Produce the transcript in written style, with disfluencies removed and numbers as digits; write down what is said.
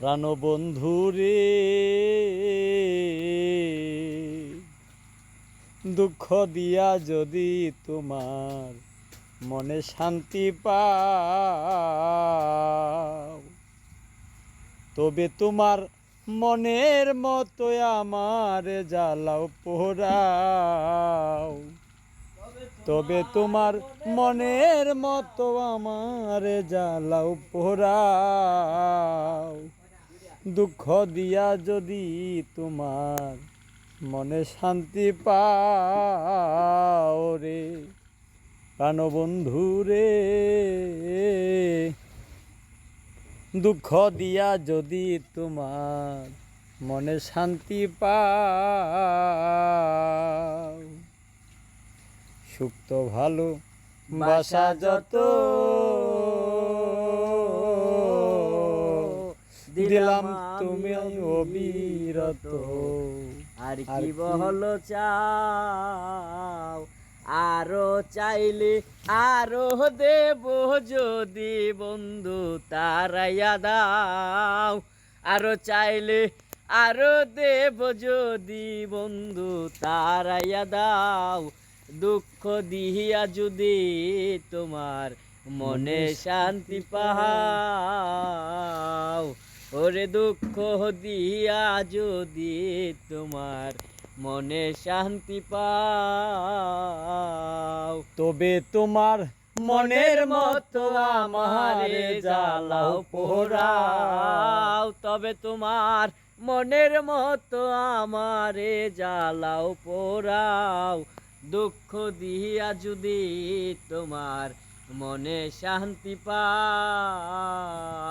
প্রাণবন্ধু রে, দুঃখ দিয়া যদি তোমার মনে শান্তি পাও, তবে তোমার মনের মতো আমার জ্বালাও পোড়াও। তবে তোমার মনের মতো আমার জ্বালাও পোড়াও। দুঃখ দিয়া যদি তোমার মনে শান্তি পাও রে, প্রাণবন্ধু রে। দুঃখ দিয়া যদি তোমার মনে শান্তি পাও, সুক্ত ভালো বাসা যত দিলাম তুমি অবিরত, আর কি বহল চাও, আরো চাইলে আরো দেব যদি বন্ধু তারাইয়া দাও। আরো চাইলে আরো দেব যদি বন্ধু তারাইয়া দাও। দুঃখ দিয়া যদি তোমার মনে শান্তি পাও, ওরে দুঃখ দিয়া যদি তোমার মনে শান্তি পাও, তবে তোমার মনের মতো আমারে জ্বালাও পোড়াও। তবে তোমার মনের মতো আমারে জ্বালাও পোড়াও। দুঃখ দিয়া যদি তোমার মনে শান্তি পাও।